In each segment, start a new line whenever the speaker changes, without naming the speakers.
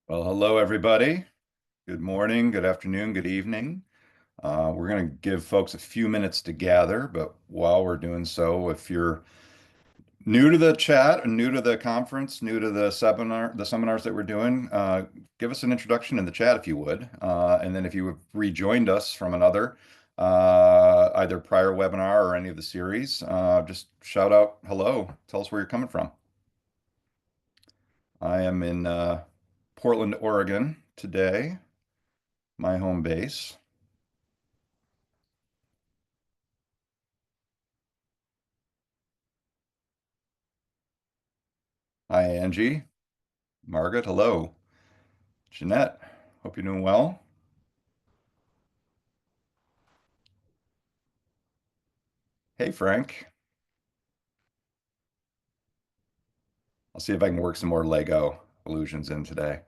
Well, hello, everybody. Good morning, good afternoon, good evening. We're going to give folks a few minutes to gather, but while we're doing so, if you're new to the chat, new to the conference, new to the seminars that we're doing, give us an introduction in the chat if you would. And then if you have rejoined us from another, either prior webinar or any of the series, just shout out hello. Tell us where you're coming from. I am in Portland, Oregon today, my home base. Hi, Angie. Margaret, hello. Jeanette, hope you're doing well. Hey, Frank. I'll see if I can work some more Lego illusions in today.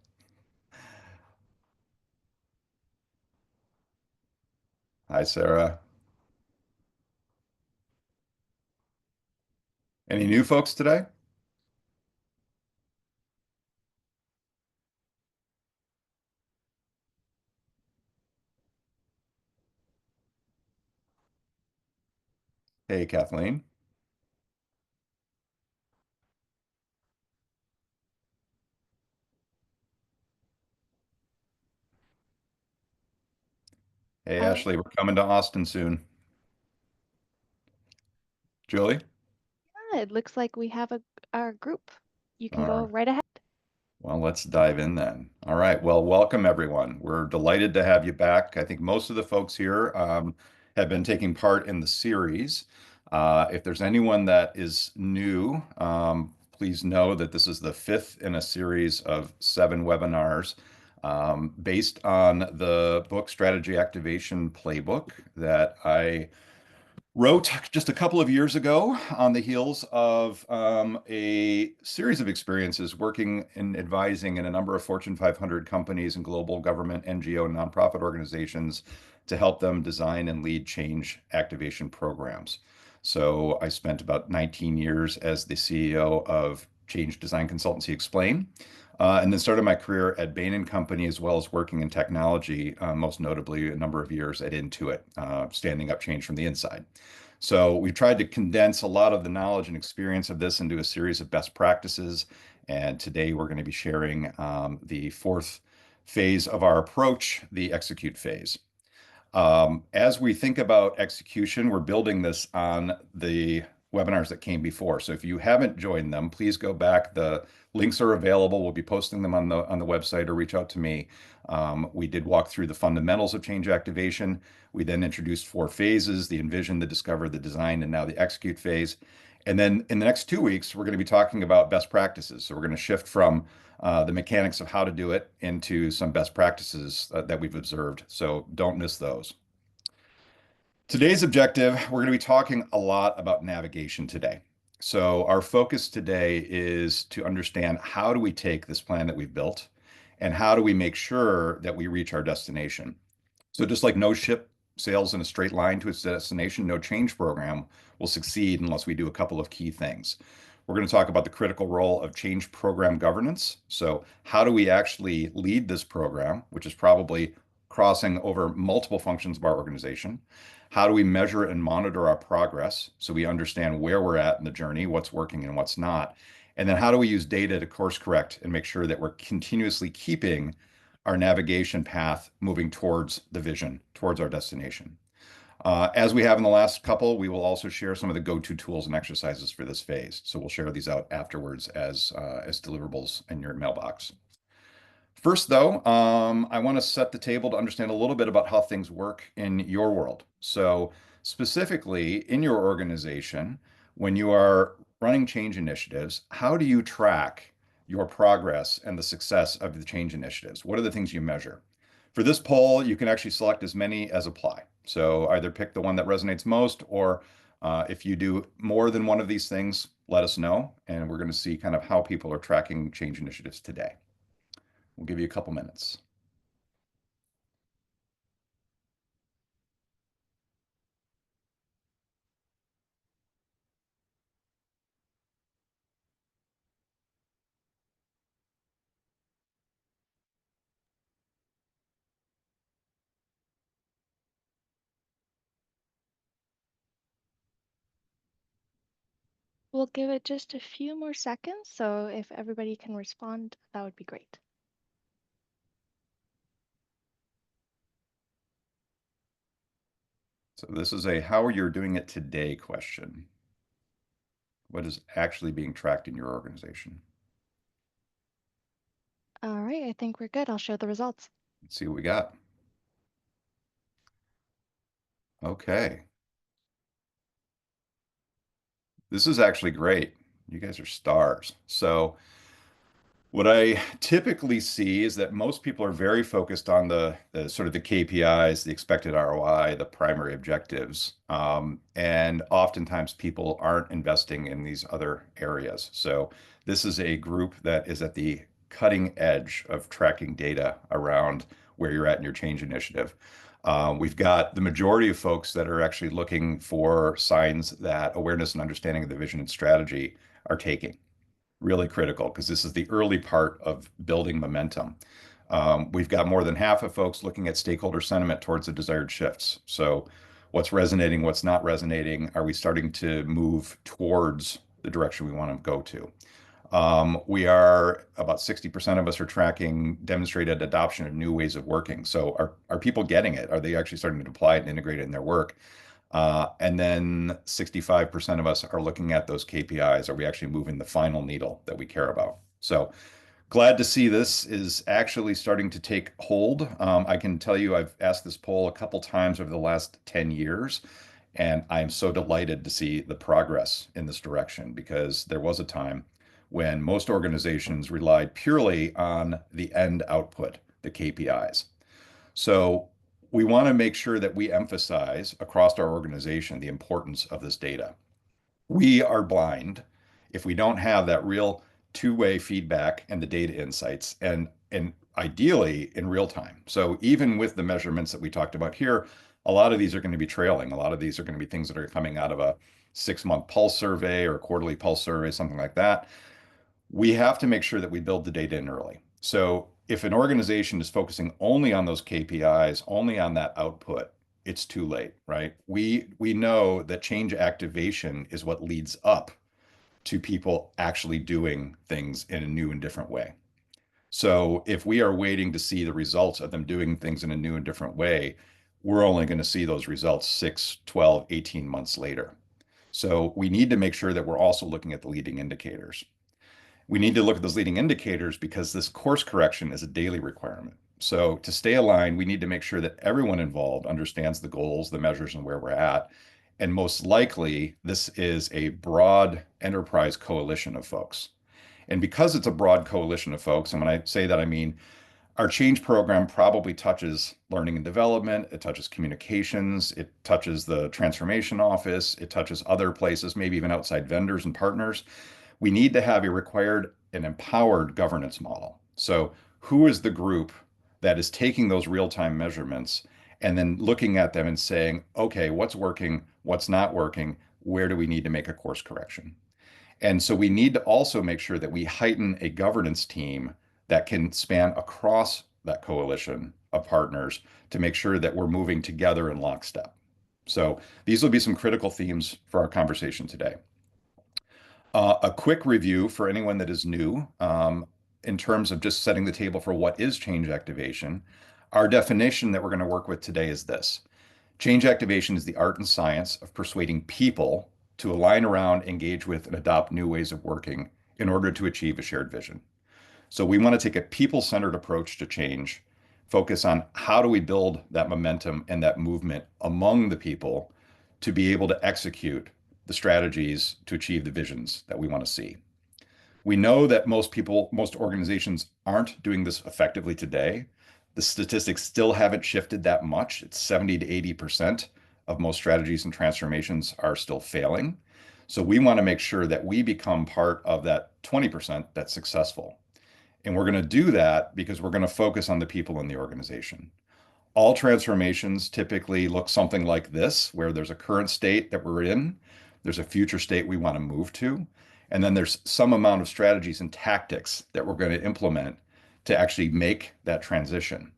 Hi, Sarah. Any new folks today? Hey, Kathleen. Hey,
Oh,
Ashley, we're coming to Austin soon. Julie?
yeah, it looks like we have our group. You can
All
go
right.
right ahead.
Well, let's dive in then. All right. Well, welcome everyone. We're delighted to have you back. I think most of the folks here have been taking part in the series. If there's anyone that is new, please know that this is the fifth in a series of 7 webinars based on the book Strategy Activation Playbook that I wrote just a couple of years ago on the heels of a series of experiences working and advising in a number of Fortune 500 companies and global government, NGO, and nonprofit organizations to help them design and lead change activation programs. So I spent about 19 years as the CEO of Change Design Consultancy Explain. And then started my career at Bain and Company, as well as working in technology, most notably a number of years at Intuit, standing up change from the inside. So we've tried to condense a lot of the knowledge and experience of this into a series of best practices. And today we're going to be sharing the fourth phase of our approach, the execute phase. As we think about execution, we're building this on the webinars that came before. So if you haven't joined them, please go back. The links are available. We'll be posting them on the website or reach out to me. We did walk through the fundamentals of change activation. We then introduced 4 phases: the envision, the discover, the design, and now the execute phase. And then in the next 2 weeks, we're going to be talking about best practices. So we're going to shift from the mechanics of how to do it into some best practices that we've observed. So don't miss those. Today's objective, we're going to be talking a lot about navigation today. So our focus today is to understand how do we take this plan that we've built and how do we make sure that we reach our destination. So just like no ship sails in a straight line to its destination, no change program will succeed unless we do a couple of key things. We're going to talk about the critical role of change program governance. So how do we actually lead this program, which is probably crossing over multiple functions of our organization? How do we measure and monitor our progress so we understand where we're at in the journey, what's working and what's not? And then how do we use data to course correct and make sure that we're continuously keeping our navigation path moving towards the vision, towards our destination? As we have in the last couple, we will also share some of the go-to tools and exercises for this phase. So we'll share these out afterwards as deliverables in your mailbox. First, though, I want to set the table to understand a little bit about how things work in your world. So, specifically in your organization, when you are running change initiatives, how do you track your progress and the success of the change initiatives? What are the things you measure? For this poll, you can actually select as many as apply. So, either pick the one that resonates most, or if you do more than one of these things, let us know. And we're going to see kind of how people are tracking change initiatives today. We'll give you a couple minutes.
We'll give it just a few more seconds, so if everybody can respond, that would be great.
So this is a how are you doing it today question. What is actually being tracked in your organization?
All right, I think we're good. I'll show the results.
Let's see what we got. Okay. This is actually great. You guys are stars. So what I typically see is that most people are very focused on the sort of the KPIs, the expected ROI, the primary objectives. And oftentimes people aren't investing in these other areas. So this is a group that is at the cutting edge of tracking data around where you're at in your change initiative. We've got the majority of folks that are actually looking for signs that awareness and understanding of the vision and strategy are taking really critical because this is the early part of building momentum. We've got more than half of folks looking at stakeholder sentiment towards the desired shifts. So, what's resonating, what's not resonating? Are we starting to move towards the direction we want to go to? We are about 60% of us are tracking demonstrated adoption of new ways of working. So, are people getting it? Are they actually starting to apply it and integrate it in their work? And then 65% of us are looking at those KPIs. Are we actually moving the final needle that we care about? So glad to see this is actually starting to take hold. I can tell you I've asked this poll a couple times over the last 10 years, and I'm so delighted to see the progress in this direction because there was a time when most organizations relied purely on the end output, the KPIs. So we want to make sure that we emphasize across our organization the importance of this data. We are blind if we don't have that real two-way feedback and the data insights and ideally in real time. So even with the measurements that we talked about here, a lot of these are going to be trailing. A lot of these are going to be things that are coming out of a 6-month pulse survey or quarterly pulse survey, something like that. We have to make sure that we build the data in early. So if an organization is focusing only on those KPIs, only on that output, it's too late, right? We know that change activation is what leads up to people actually doing things in a new and different way. So if we are waiting to see the results of them doing things in a new and different way, we're only going to see those results 6, 12, 18 months later. So we need to make sure that we're also looking at the leading indicators. We need to look at those leading indicators because this course correction is a daily requirement. So to stay aligned, we need to make sure that everyone involved understands the goals, the measures, and where we're at. And most likely, this is a broad enterprise coalition of folks. And because it's a broad coalition of folks, and when I say that, I mean our change program probably touches learning and development, it touches communications, it touches the transformation office, it touches other places, maybe even outside vendors and partners. We need to have a required and empowered governance model. So, who is the group that is taking those real-time measurements and then looking at them and saying, okay, what's working, what's not working, where do we need to make a course correction? And so we need to also make sure that we heighten a governance team that can span across that coalition of partners to make sure that we're moving together in lockstep. So these will be some critical themes for our conversation today. A quick review for anyone that is new in terms of just setting the table for what is change activation. Our definition that we're going to work with today is this. Change activation is the art and science of persuading people to align around, engage with, and adopt new ways of working in order to achieve a shared vision. So we want to take a people-centered approach to change, focus on how do we build that momentum and that movement among the people to be able to execute the strategies to achieve the visions that we want to see. We know that most people, most organizations aren't doing this effectively today. The statistics still haven't shifted that much. It's 70 to 80% of most strategies and transformations are still failing. So we want to make sure that we become part of that 20% that's successful. And we're going to do that because we're going to focus on the people in the organization. All transformations typically look something like this, where there's a current state that we're in, there's a future state we want to move to, and then there's some amount of strategies and tactics that we're going to implement to actually make that transition.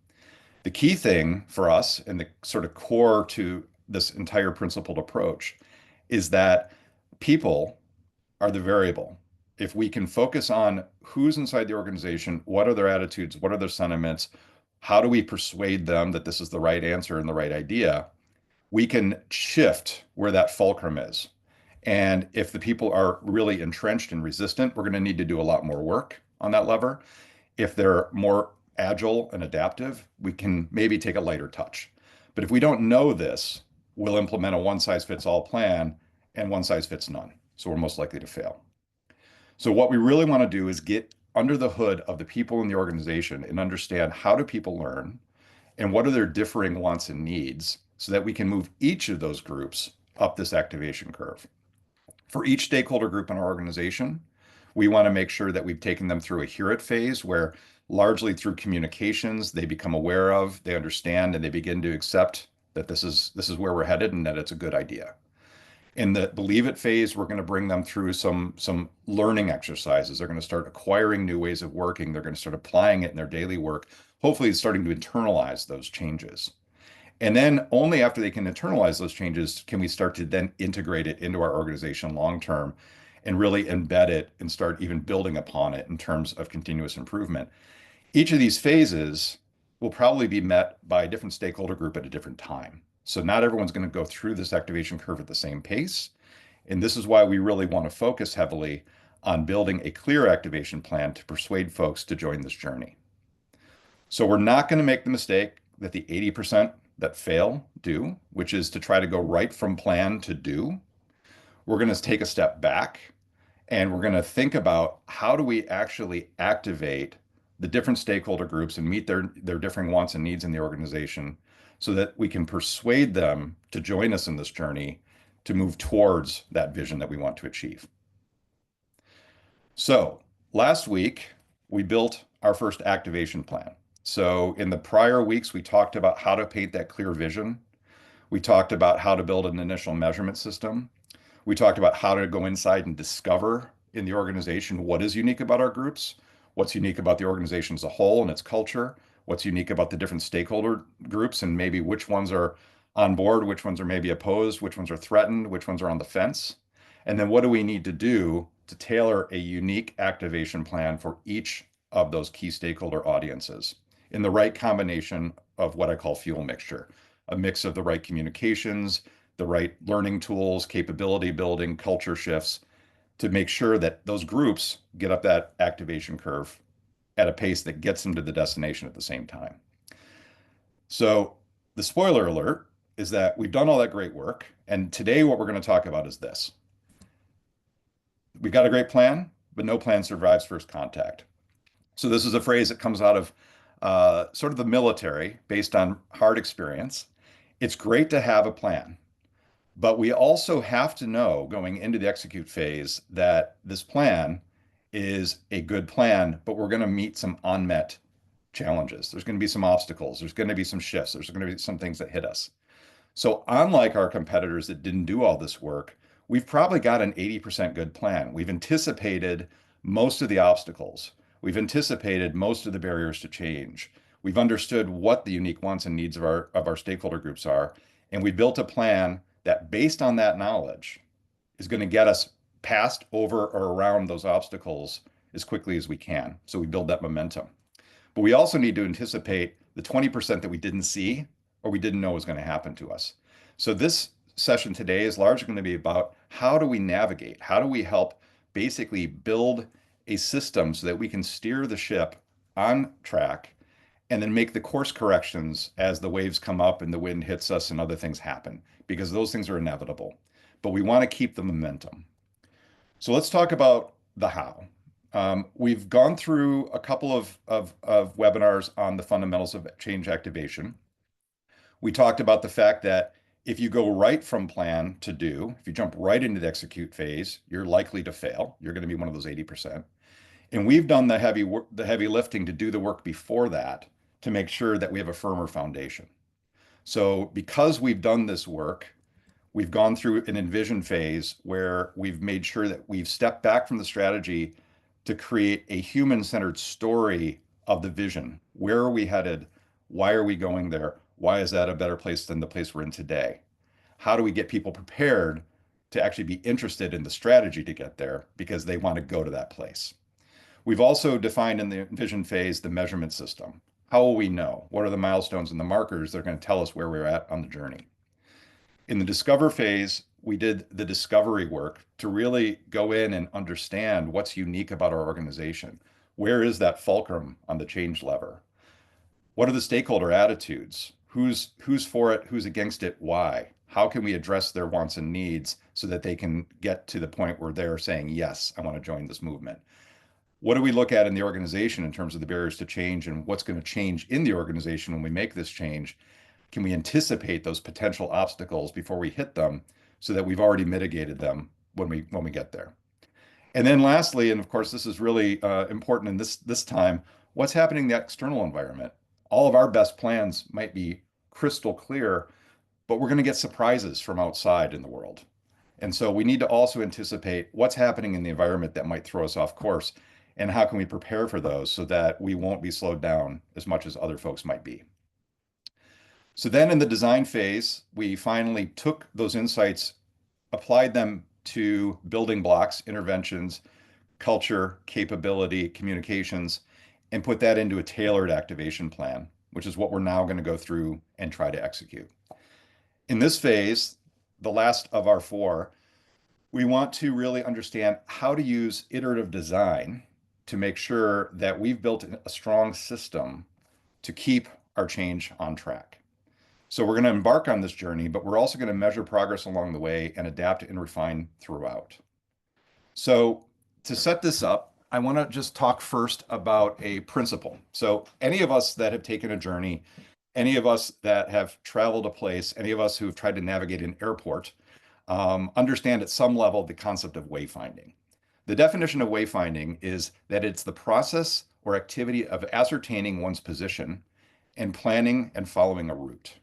The key thing for us and the sort of core to this entire principled approach is that people are the variable. If we can focus on who's inside the organization, what are their attitudes, what are their sentiments, how do we persuade them that this is the right answer and the right idea, we can shift where that fulcrum is. And if the people are really entrenched and resistant, we're going to need to do a lot more work on that lever. If they're more agile and adaptive, we can maybe take a lighter touch. But if we don't know this, we'll implement a one size fits all plan and one size fits none. So we're most likely to fail. So what we really want to do is get under the hood of the people in the organization and understand how do people learn and what are their differing wants and needs so that we can move each of those groups up this activation curve. For each stakeholder group in our organization, we want to make sure that we've taken them through a hear it phase where largely through communications, they become aware of, they understand, and they begin to accept that this is where we're headed and that it's a good idea. In the believe it phase, we're going to bring them through some learning exercises. They're going to start acquiring new ways of working. They're going to start applying it in their daily work, hopefully starting to internalize those changes. And then only after they can internalize those changes can we start to then integrate it into our organization long term and really embed it and start even building upon it in terms of continuous improvement. Each of these phases will probably be met by a different stakeholder group at a different time. So not everyone's going to go through this activation curve at the same pace. And this is why we really want to focus heavily on building a clear activation plan to persuade folks to join this journey. So we're not going to make the mistake that the 80% that fail do, which is to try to go right from plan to do. We're going to take a step back and we're going to think about how do we actually activate the different stakeholder groups and meet their differing wants and needs in the organization so that we can persuade them to join us in this journey to move towards that vision that we want to achieve. So last week, we built our first activation plan. So in the prior weeks, we talked about how to paint that clear vision. We talked about how to build an initial measurement system. We talked about how to go inside and discover in the organization what is unique about our groups, what's unique about the organization as a whole and its culture, what's unique about the different stakeholder groups, and maybe which ones are on board, which ones are maybe opposed, which ones are threatened, which ones are on the fence. And then what do we need to do to tailor a unique activation plan for each of those key stakeholder audiences in the right combination of what I call fuel mixture, a mix of the right communications, the right learning tools, capability building, culture shifts to make sure that those groups get up that activation curve at a pace that gets them to the destination at the same time. So the spoiler alert is that we've done all that great work. And today what we're going to talk about is this. We've got a great plan, but no plan survives first contact. So this is a phrase that comes out of sort of the military based on hard experience. It's great to have a plan, but we also have to know going into the execute phase that this plan is a good plan, but we're going to meet some unmet challenges. There's going to be some obstacles. There's going to be some shifts. There's going to be some things that hit us. So unlike our competitors that didn't do all this work, we've probably got an 80% good plan. We've anticipated most of the obstacles. We've anticipated most of the barriers to change. We've understood what the unique wants and needs of our stakeholder groups are, and we built a plan that based on that knowledge is going to get us past, over, or around those obstacles as quickly as we can. So we build that momentum. But we also need to anticipate the 20% that we didn't see or we didn't know was going to happen to us. So this session today is largely going to be about how do we navigate? How do we help basically build a system so that we can steer the ship on track and then make the course corrections as the waves come up and the wind hits us and other things happen, because those things are inevitable. But we want to keep the momentum. So let's talk about the how. We've gone through a couple of webinars on the fundamentals of change activation. We talked about the fact that if you go right from plan to do, if you jump right into the execute phase, you're likely to fail. You're going to be one of those 80%. And we've done the heavy lifting to do the work before that to make sure that we have a firmer foundation. So because we've done this work, we've gone through an envision phase where we've made sure that we've stepped back from the strategy to create a human-centered story of the vision. Where are we headed? Why are we going there? Why is that a better place than the place we're in today? How do we get people prepared to actually be interested in the strategy to get there because they want to go to that place. We've also defined in the envision phase the measurement system. How will we know? What are the milestones and the markers that are going to tell us where we're at on the journey? In the discover phase, we did the discovery work to really go in and understand what's unique about our organization. Where is that fulcrum on the change lever? What are the stakeholder attitudes? Who's for it? Who's against it? Why? How can we address their wants and needs so that they can get to the point where they're saying, yes, I want to join this movement? What do we look at in the organization in terms of the barriers to change and what's going to change in the organization when we make this change? Can we anticipate those potential obstacles before we hit them so that we've already mitigated them when we get there? And then lastly, and of course, this is really important in this time, what's happening in the external environment? All of our best plans might be crystal clear, but we're going to get surprises from outside in the world. And so we need to also anticipate what's happening in the environment that might throw us off course, and how can we prepare for those so that we won't be slowed down as much as other folks might be. So then in the design phase, we finally took those insights, applied them to building blocks, interventions, culture, capability, communications, and put that into a tailored activation plan, which is what we're now going to go through and try to execute. In this phase, the last of our four, we want to really understand how to use iterative design to make sure that we've built a strong system to keep our change on track. So we're going to embark on this journey, but we're also going to measure progress along the way and adapt and refine throughout. So to set this up, I want to just talk first about a principle. So any of us that have taken a journey, any of us that have traveled a place, any of us who have tried to navigate an airport, understand at some level the concept of wayfinding. The definition of wayfinding is that it's the process or activity of ascertaining one's position and planning and following a route.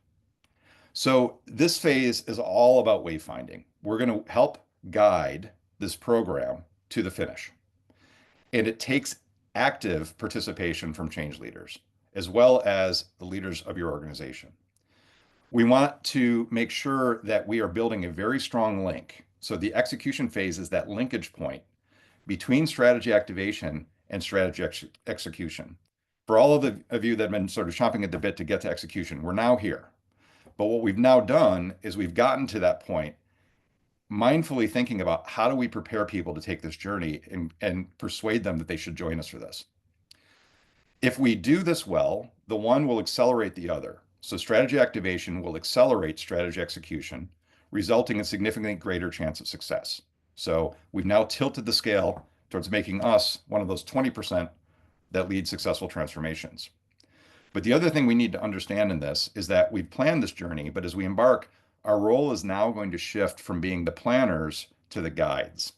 So this phase is all about wayfinding. We're going to help guide this program to the finish. And it takes active participation from change leaders, as well as the leaders of your organization. We want to make sure that we are building a very strong link. So the execution phase is that linkage point between strategy activation and strategy execution. For all of you that have been sort of chomping at the bit to get to execution, we're now here. But what we've now done is we've gotten to that point, mindfully thinking about how do we prepare people to take this journey and persuade them that they should join us for this. If we do this well, the one will accelerate the other. So strategy activation will accelerate strategy execution, resulting in significantly greater chance of success. So we've now tilted the scale towards making us one of those 20% that lead successful transformations. But the other thing we need to understand in this is that we've planned this journey, but as we embark, our role is now going to shift from being the planners to the guides.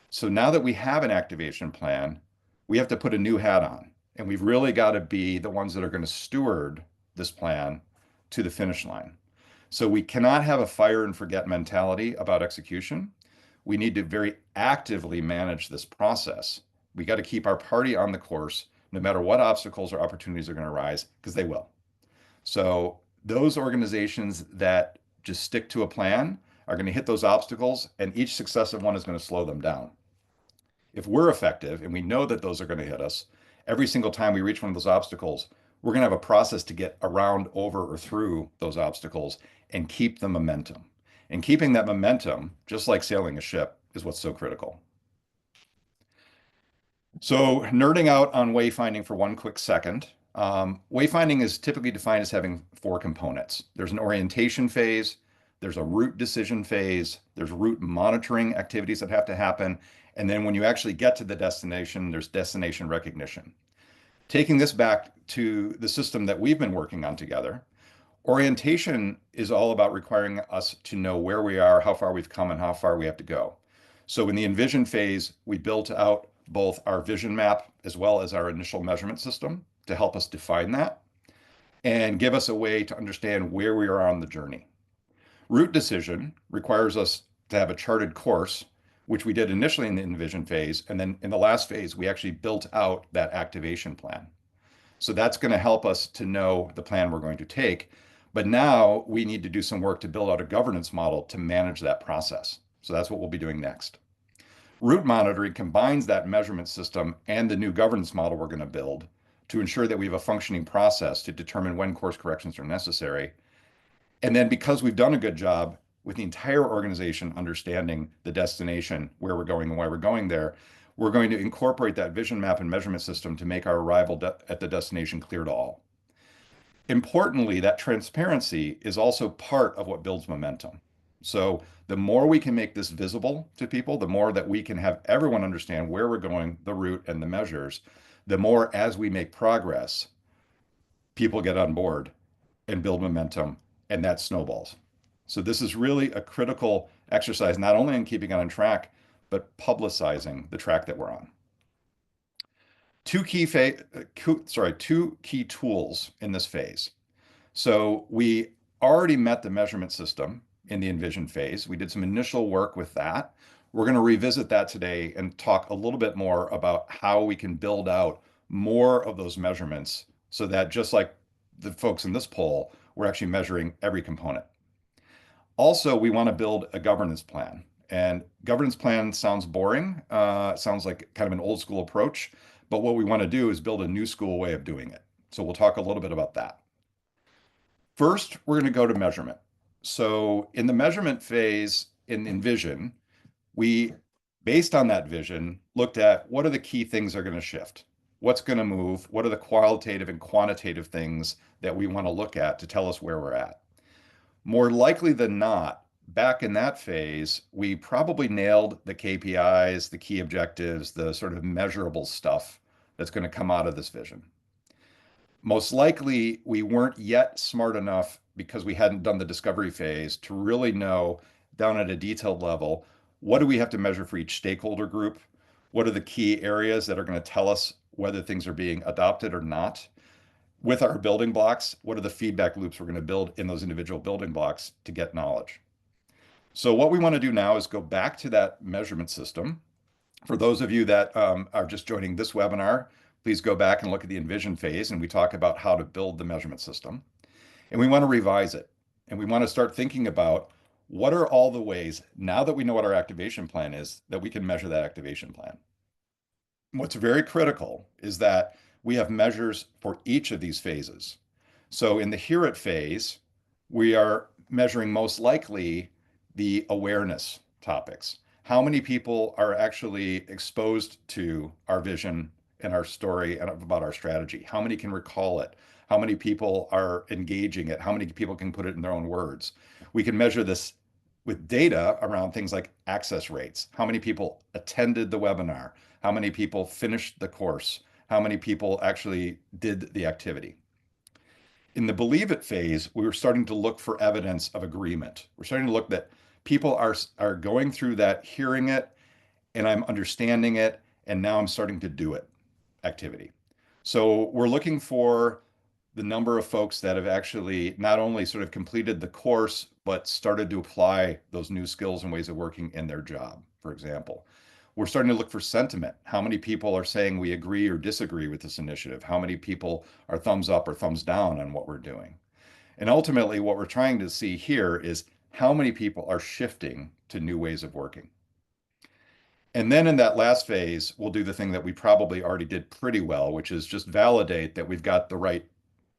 So now that we have an activation plan, we have to put a new hat on, and we've really got to be the ones that are going to steward this plan to the finish line. So we cannot have a fire and forget mentality about execution. We need to very actively manage this process. We got to keep our party on the course no matter what obstacles or opportunities are going to arise, because they will. So those organizations that just stick to a plan are going to hit those obstacles, and each successive one is going to slow them down. If we're effective, and we know that those are going to hit us, every single time we reach one of those obstacles, we're going to have a process to get around, over, or through those obstacles and keep the momentum. And keeping that momentum, just like sailing a ship, is what's so critical. So nerding out on wayfinding for one quick second. Wayfinding is typically defined as having four components. There's an orientation phase, there's a route decision phase, there's route monitoring activities that have to happen, and then when you actually get to the destination, there's destination recognition. Taking this back to the system that we've been working on together, orientation is all about requiring us to know where we are, how far we've come, and how far we have to go. So in the envision phase, we built out both our vision map as well as our initial measurement system to help us define that and give us a way to understand where we are on the journey. Route decision requires us to have a charted course, which we did initially in the envision phase. And then in the last phase, we actually built out that activation plan. So that's going to help us to know the plan we're going to take. But now we need to do some work to build out a governance model to manage that process. So that's what we'll be doing next. Route monitoring combines that measurement system and the new governance model we're going to build to ensure that we have a functioning process to determine when course corrections are necessary. And then because we've done a good job with the entire organization understanding the destination, where we're going and why we're going there, we're going to incorporate that vision map and measurement system to make our arrival at the destination clear to all. Importantly, that transparency is also part of what builds momentum. So the more we can make this visible to people, the more that we can have everyone understand where we're going, the route, and the measures, the more as we make progress, people get on board and build momentum, and that snowballs. So this is really a critical exercise, not only in keeping it on track, but publicizing the track that we're on. Two key tools in this phase. So we already met the measurement system in the envision phase. We did some initial work with that. We're going to revisit that today and talk a little bit more about how we can build out more of those measurements so that just like the folks in this poll, we're actually measuring every component. Also, we want to build a governance plan. And governance plan sounds boring. It sounds like kind of an old school approach. But what we want to do is build a new school way of doing it. So we'll talk a little bit about that. First, we're going to go to measurement. So in the measurement phase in Envision, we, based on that vision, looked at what are the key things that are going to shift? What's going to move? What are the qualitative and quantitative things that we want to look at to tell us where we're at? More likely than not, back in that phase, we probably nailed the KPIs, the key objectives, the sort of measurable stuff that's going to come out of this vision. Most likely, we weren't yet smart enough because we hadn't done the discovery phase to really know down at a detailed level, what do we have to measure for each stakeholder group? What are the key areas that are going to tell us whether things are being adopted or not? With our building blocks, what are the feedback loops we're going to build in those individual building blocks to get knowledge? So what we want to do now is go back to that measurement system. For those of you that are just joining this webinar, please go back and look at the Envision phase, and we talk about how to build the measurement system. And we want to revise it. And we want to start thinking about what are all the ways, now that we know what our activation plan is, that we can measure that activation plan. What's very critical is that we have measures for each of these phases. So in the hear it phase, we are measuring most likely the awareness topics. How many people are actually exposed to our vision and our story and about our strategy? How many can recall it? How many people are engaging it? How many people can put it in their own words? We can measure this with data around things like access rates. How many people attended the webinar? How many people finished the course? How many people actually did the activity? In the believe it phase, we were starting to look for evidence of agreement. We're starting to look that people are going through that, hearing it, and I'm understanding it, and now I'm starting to do it activity. So we're looking for the number of folks that have actually not only sort of completed the course, but started to apply those new skills and ways of working in their job, for example. We're starting to look for sentiment. How many people are saying we agree or disagree with this initiative? How many people are thumbs up or thumbs down on what we're doing? And ultimately, what we're trying to see here is how many people are shifting to new ways of working. And then in that last phase, we'll do the thing that we probably already did pretty well, which is just validate that we've got the right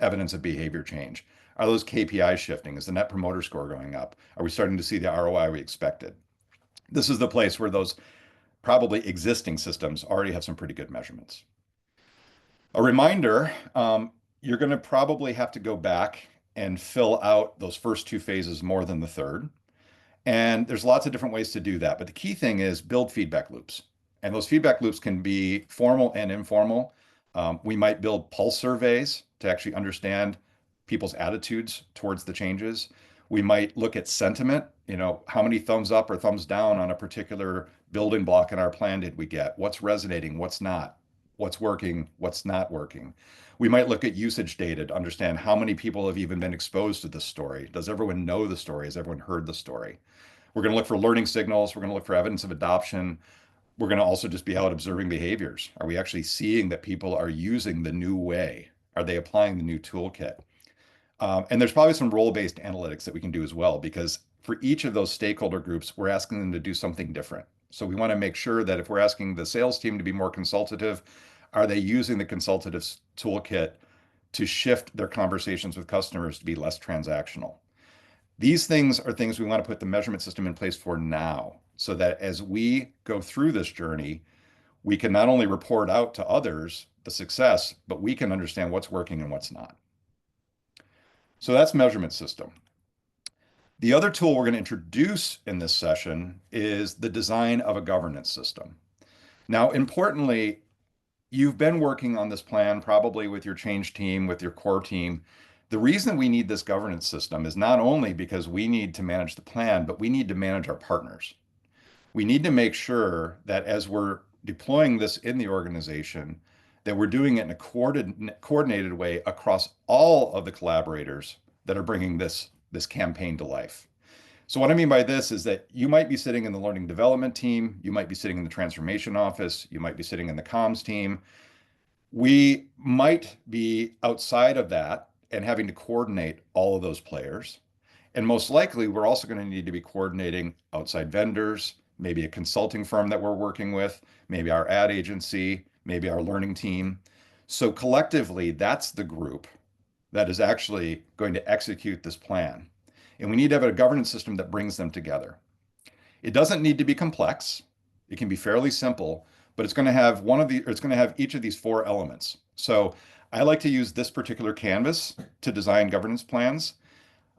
evidence of behavior change. Are those KPIs shifting? Is the net promoter score going up? Are we starting to see the ROI we expected? This is the place where those probably existing systems already have some pretty good measurements. A reminder, you're going to probably have to go back and fill out those first two phases more than the third. And there's lots of different ways to do that. But the key thing is build feedback loops. And those feedback loops can be formal and informal. We might build pulse surveys to actually understand people's attitudes towards the changes. We might look at sentiment, how many thumbs up or thumbs down on a particular building block in our plan did we get? What's resonating? What's not? What's working? What's not working? We might look at usage data to understand how many people have even been exposed to this story. Does everyone know the story? Has everyone heard the story? We're going to look for learning signals. We're going to look for evidence of adoption. We're going to also just be out observing behaviors. Are we actually seeing that people are using the new way? Are they applying the new toolkit? And there's probably some role-based analytics that we can do as well, because for each of those stakeholder groups, we're asking them to do something different. So we want to make sure that if we're asking the sales team to be more consultative, are they using the consultative toolkit to shift their conversations with customers to be less transactional? These things are things we want to put the measurement system in place for now, so that as we go through this journey, we can not only report out to others the success, but we can understand what's working and what's not. So that's measurement system. The other tool we're going to introduce in this session is the design of a governance system. Now, importantly, you've been working on this plan probably with your change team, with your core team. The reason we need this governance system is not only because we need to manage the plan, but we need to manage our partners. We need to make sure that as we're deploying this in the organization, that we're doing it in a coordinated way across all of the collaborators that are bringing this campaign to life. So what I mean by this is that you might be sitting in the learning development team, you might be sitting in the transformation office, you might be sitting in the comms team. We might be outside of that and having to coordinate all of those players. And most likely, we're also going to need to be coordinating outside vendors, maybe a consulting firm that we're working with, maybe our ad agency, maybe our learning team. So collectively, that's the group that is actually going to execute this plan. And we need to have a governance system that brings them together. It doesn't need to be complex. It can be fairly simple, but it's going to have it's going to have each of these four elements. So I like to use this particular canvas to design governance plans.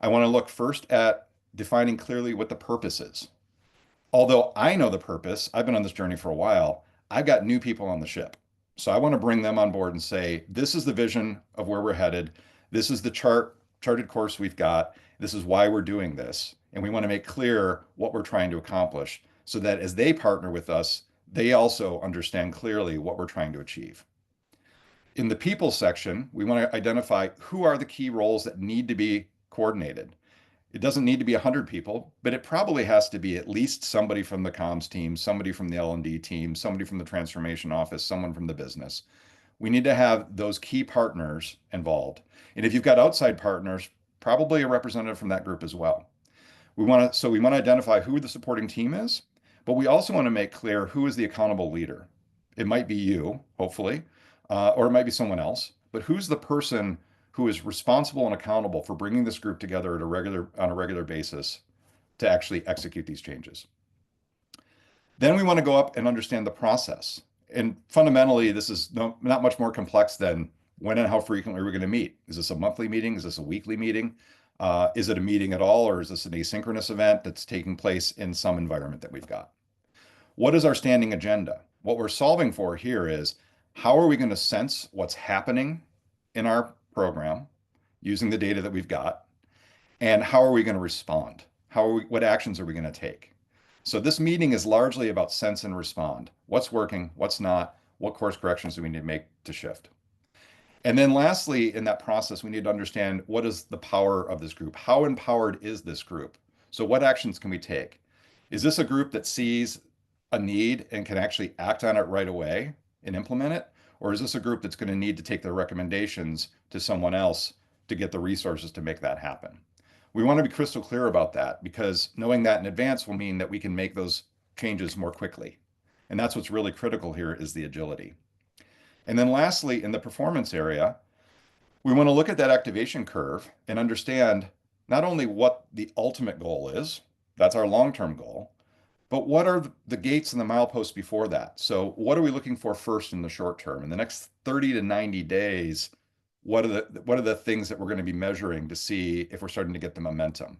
I want to look first at defining clearly what the purpose is. Although I know the purpose, I've been on this journey for a while, I've got new people on the ship. So I want to bring them on board and say, this is the vision of where we're headed. This is the charted course we've got. This is why we're doing this. And we want to make clear what we're trying to accomplish so that as they partner with us, they also understand clearly what we're trying to achieve. In the people section, we want to identify who are the key roles that need to be coordinated. It doesn't need to be 100 people, but it probably has to be at least somebody from the comms team, somebody from the L&D team, somebody from the transformation office, someone from the business. We need to have those key partners involved. And if you've got outside partners, probably a representative from that group as well. We want to identify who the supporting team is, but we also want to make clear who is the accountable leader. It might be you, hopefully, or it might be someone else, but who's the person who is responsible and accountable for bringing this group together on a regular basis to actually execute these changes. Then we want to go up and understand the process. And fundamentally, this is not much more complex than when and how frequently we're going to meet. Is this a monthly meeting? Is this a weekly meeting? Is it a meeting at all, or is this an asynchronous event that's taking place in some environment that we've got? What is our standing agenda? What we're solving for here is how are we going to sense what's happening in our program using the data that we've got, and how are we going to respond? What actions are we going to take? So this meeting is largely about sense and respond. What's working, what's not, what course corrections do we need to make to shift? And then lastly, in that process, we need to understand what is the power of this group? How empowered is this group? So what actions can we take? Is this a group that sees a need and can actually act on it right away and implement it? Or is this a group that's going to need to take their recommendations to someone else to get the resources to make that happen? We want to be crystal clear about that, because knowing that in advance will mean that we can make those changes more quickly. And that's what's really critical here, is the agility. And then lastly, in the performance area, we want to look at that activation curve and understand not only what the ultimate goal is, that's our long-term goal, but what are the gates and the mileposts before that? So what are we looking for first in the short term? In the next 30 to 90 days, what are the things that we're going to be measuring to see if we're starting to get the momentum?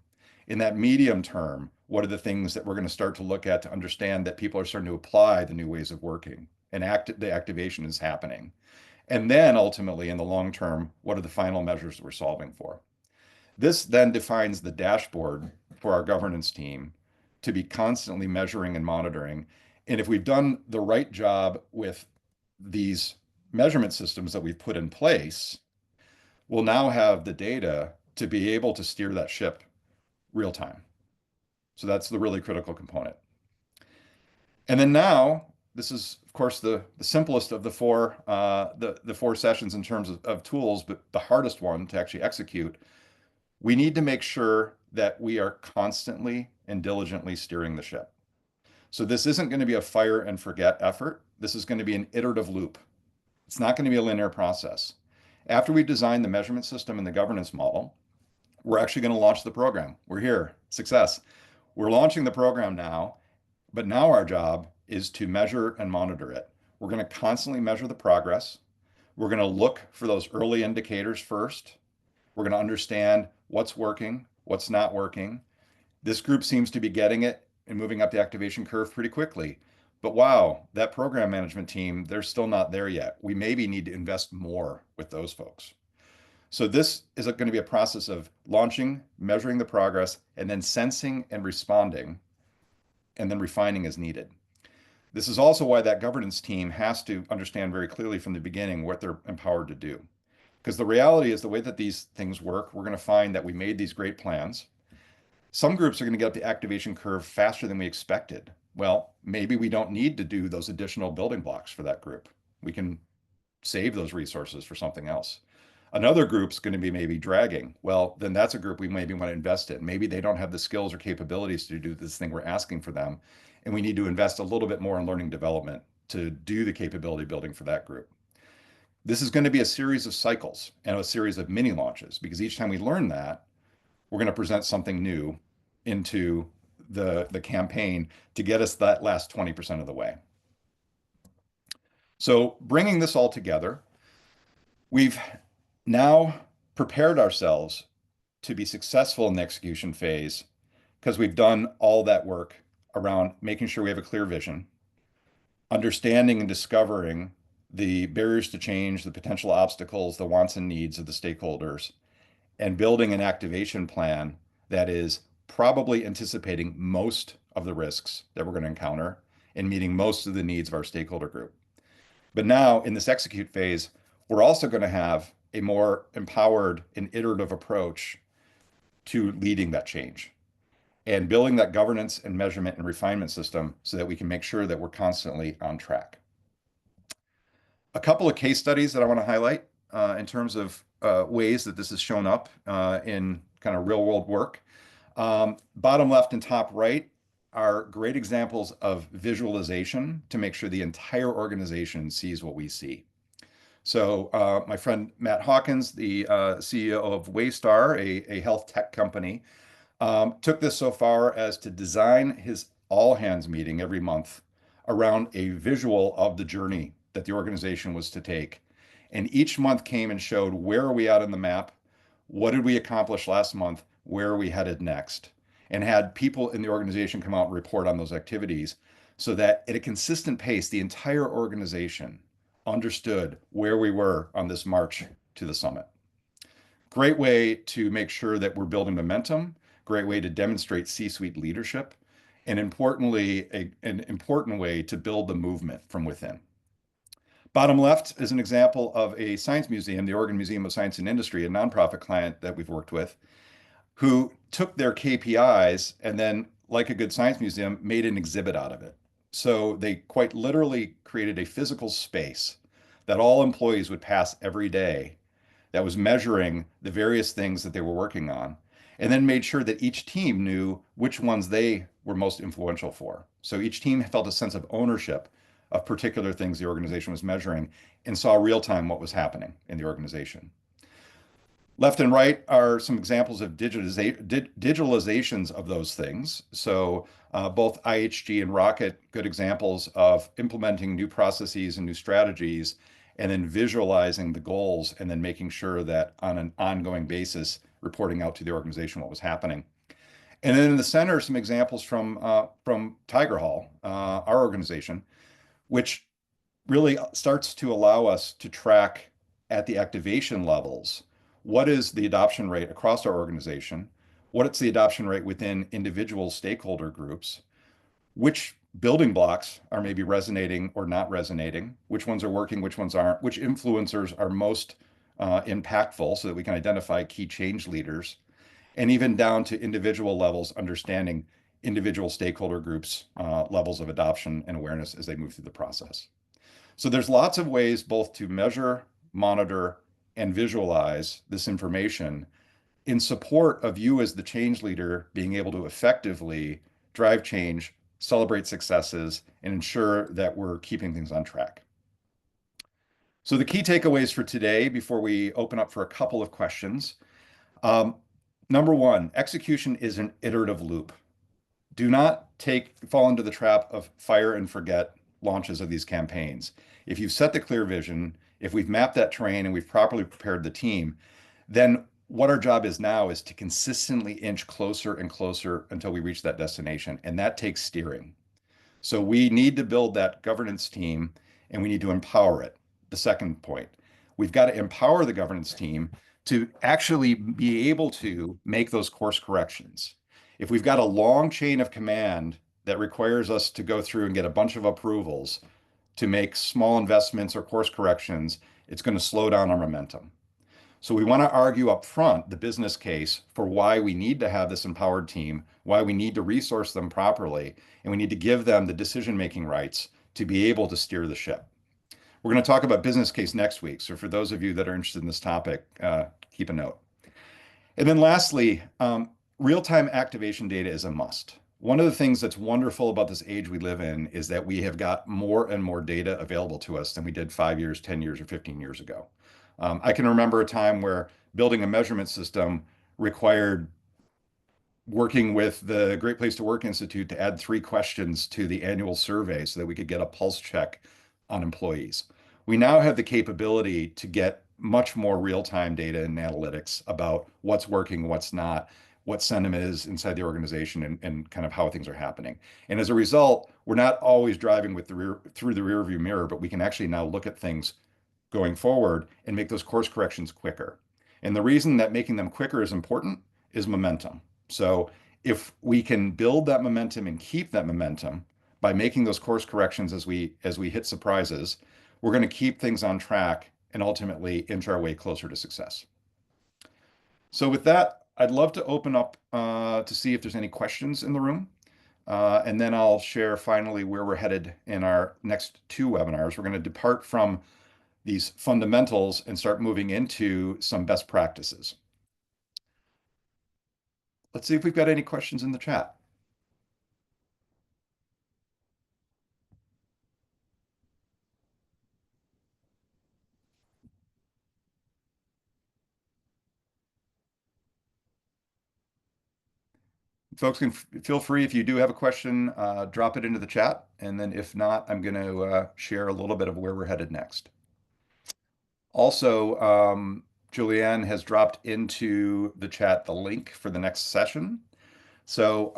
In that medium term, what are the things that we're going to start to look at to understand that people are starting to apply the new ways of working and the activation is happening? And then ultimately, in the long term, what are the final measures that we're solving for? This then defines the dashboard for our governance team to be constantly measuring and monitoring. And if we've done the right job with these measurement systems that we've put in place, we'll now have the data to be able to steer that ship real time. So that's the really critical component. And then now, this is, of course, the simplest of the four sessions in terms of tools, but the hardest one to actually execute. We need to make sure that we are constantly and diligently steering the ship. So this isn't going to be a fire and forget effort. This is going to be an iterative loop. It's not going to be a linear process. After we design the measurement system and the governance model, we're actually going to launch the program. We're here. Success. We're launching the program now, but now our job is to measure and monitor it. We're going to constantly measure the progress. We're going to look for those early indicators first. We're going to understand what's working, what's not working. This group seems to be getting it and moving up the activation curve pretty quickly. But wow, that program management team, they're still not there yet. We maybe need to invest more with those folks. So this is going to be a process of launching, measuring the progress, and then sensing and responding, and then refining as needed. This is also why that governance team has to understand very clearly from the beginning what they're empowered to do. Because the reality is the way that these things work, we're going to find that we made these great plans. Some groups are going to get up the activation curve faster than we expected. Well, maybe we don't need to do those additional building blocks for that group. We can save those resources for something else. Another group's going to be maybe dragging. Well, then that's a group we maybe want to invest in. Maybe they don't have the skills or capabilities to do this thing we're asking for them, and we need to invest a little bit more in learning development to do the capability building for that group. This is going to be a series of cycles and a series of mini launches because each time we learn that, we're going to present something new into the campaign to get us that last 20% of the way. So bringing this all together, we've now prepared ourselves to be successful in the execution phase because we've done all that work around making sure we have a clear vision, understanding and discovering the barriers to change, the potential obstacles, the wants and needs of the stakeholders, and building an activation plan that is probably anticipating most of the risks that we're going to encounter and meeting most of the needs of our stakeholder group. But now in this execute phase, we're also going to have a more empowered and iterative approach to leading that change and building that governance and measurement and refinement system so that we can make sure that we're constantly on track. A couple of case studies that I want to highlight in terms of ways that this has shown up in kind of real world work. Bottom left and top right are great examples of visualization to make sure the entire organization sees what we see. So my friend Matt Hawkins, the CEO of Waystar, a health tech company, took this so far as to design his all hands meeting every month around a visual of the journey that the organization was to take. And each month came and showed where are we at on the map? What did we accomplish last month? Where are we headed next? And had people in the organization come out and report on those activities so that at a consistent pace, the entire organization understood where we were on this march to the summit. Great way to make sure that we're building momentum, great way to demonstrate C-suite leadership, and importantly, an important way to build the movement from within. Bottom left is an example of a science museum, the Oregon Museum of Science and Industry, a nonprofit client that we've worked with, who took their KPIs and then, like a good science museum, made an exhibit out of it. So they quite literally created a physical space that all employees would pass every day that was measuring the various things that they were working on, and then made sure that each team knew which ones they were most influential for. So each team felt a sense of ownership of particular things the organization was measuring and saw real time what was happening in the organization. Left and right are some examples of digitalizations of those things. So both IHG and Rocket, good examples of implementing new processes and new strategies, and then visualizing the goals, and then making sure that on an ongoing basis, reporting out to the organization what was happening. And then in the center, some examples from Tigerhall, our organization, which really starts to allow us to track at the activation levels what is the adoption rate across our organization, what is the adoption rate within individual stakeholder groups, which building blocks are maybe resonating or not resonating, which ones are working, which ones aren't, which influencers are most impactful so that we can identify key change leaders, and even down to individual levels, understanding individual stakeholder groups' levels of adoption and awareness as they move through the process. So there's lots of ways both to measure, monitor, and visualize this information in support of you as the change leader being able to effectively drive change, celebrate successes, and ensure that we're keeping things on track. So the key takeaways for today before we open up for a couple of questions. Um, Number one, execution is an iterative loop. Do not fall into the trap of fire and forget launches of these campaigns. If you've set the clear vision, if we've mapped that terrain and we've properly prepared the team, then what our job is now is to consistently inch closer and closer until we reach that destination. And that takes steering. So we need to build that governance team and we need to empower it. The second point, we've got to empower the governance team to actually be able to make those course corrections. If we've got a long chain of command that requires us to go through and get a bunch of approvals to make small investments or course corrections, it's going to slow down our momentum. So we want to argue up front the business case for why we need to have this empowered team, why we need to resource them properly, and we need to give them the decision-making rights to be able to steer the ship. We're going to talk about business case next week. So for those of you that are interested in this topic, keep a note. And then lastly, real-time activation data is a must. One of the things that's wonderful about this age we live in is that we have got more and more data available to us than we did 5 years, 10 years, or 15 years ago. I can remember a time where building a measurement system required working with the Great Place to Work Institute to add 3 questions to the annual survey so that we could get a pulse check on employees. We now have the capability to get much more real-time data and analytics about what's working, what's not, what sentiment is inside the organization, and kind of how things are happening. And as a result, we're not always driving through the rear view mirror, but we can actually now look at things going forward and make those course corrections quicker. And the reason that making them quicker is important is momentum. So if we can build that momentum and keep that momentum by making those course corrections as we hit surprises, we're going to keep things on track and ultimately inch our way closer to success. So with that, I'd love to open up to see if there's any questions in the room. And then I'll share finally where we're headed in our next 2 webinars. We're going to depart from these fundamentals and start moving into some best practices. Let's see if we've got any questions in the chat. Folks can feel free if you do have a question, drop it into the chat. And then if not, I'm going to share a little bit of where we're headed next. Also, Julianne has dropped into the chat the link for the next session. So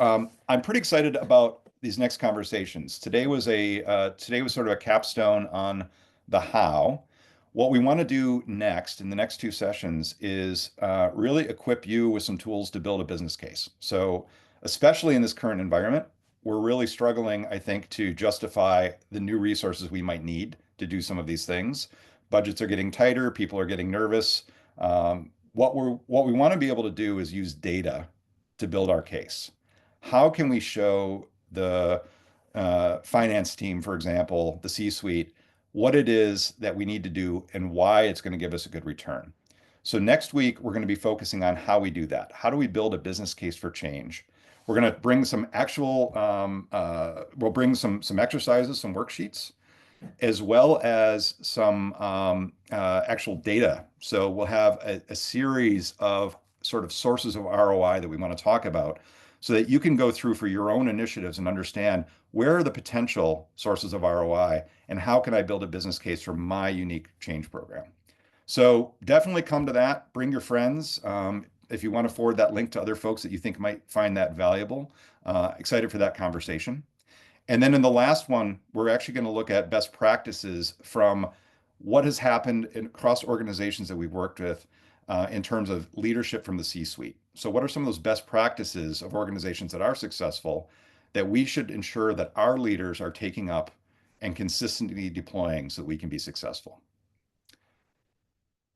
I'm pretty excited about these next conversations. Today was sort of a capstone on the how. What we want to do next in the next 2 sessions is really equip you with some tools to build a business case. So especially in this current environment, we're really struggling, I think, to justify the new resources we might need to do some of these things. Budgets are getting tighter, people are getting nervous. What we want to be able to do is use data to build our case. How can we show the finance team, for example, the C-suite, what it is that we need to do and why it's going to give us a good return? So next week, we're going to be focusing on how we do that. How do we build a business case for change? We're going to bring some we'll bring some exercises, some worksheets, as well as some actual data. So we'll have a series of sort of sources of ROI that we want to talk about so that you can go through for your own initiatives and understand where are the potential sources of ROI and how can I build a business case for my unique change program. So definitely come to that. Bring your friends. If you want to forward that link to other folks that you think might find that valuable, excited for that conversation. And then in the last one, we're actually going to look at best practices from what has happened across organizations that we've worked with in terms of leadership from the C-suite. So what are some of those best practices of organizations that are successful that we should ensure that our leaders are taking up and consistently deploying so that we can be successful?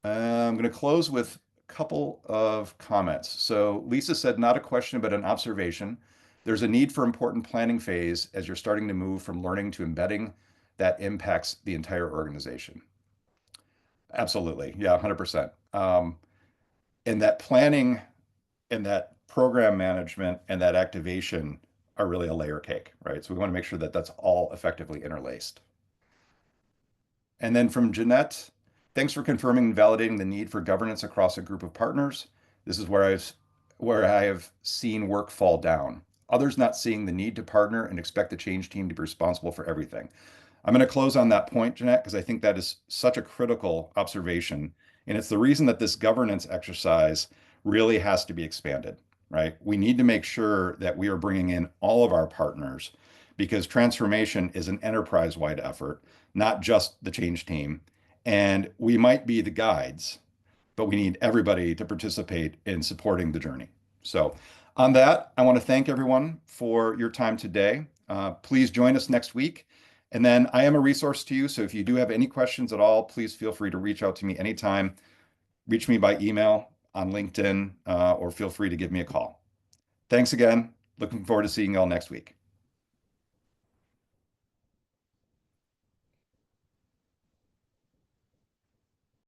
I'm going to close with a couple of comments. So Lisa said, not a question, but an observation. There's a need for important planning phase as you're starting to move from learning to embedding that impacts the entire organization. Absolutely. Yeah, 100%. And that planning and that program management and that activation are really a layer cake, right? So we want to make sure that that's all effectively interlaced. And then from Jeanette, thanks for confirming and validating the need for governance across a group of partners. This is where I have seen work fall down. Others not seeing the need to partner and expect the change team to be responsible for everything. I'm going to close on that point, Jeanette, because I think that is such a critical observation. And it's the reason that this governance exercise really has to be expanded, right? We need to make sure that we are bringing in all of our partners because transformation is an enterprise-wide effort, not just the change team. And we might be the guides, but we need everybody to participate in supporting the journey. So, on that, I want to thank everyone for your time today. Please join us next week. And then I am a resource to you. So if you do have any questions at all, please feel free to reach out to me anytime. Reach me by email, on LinkedIn, or feel free to give me a call. Thanks again. Looking forward to seeing you all next week.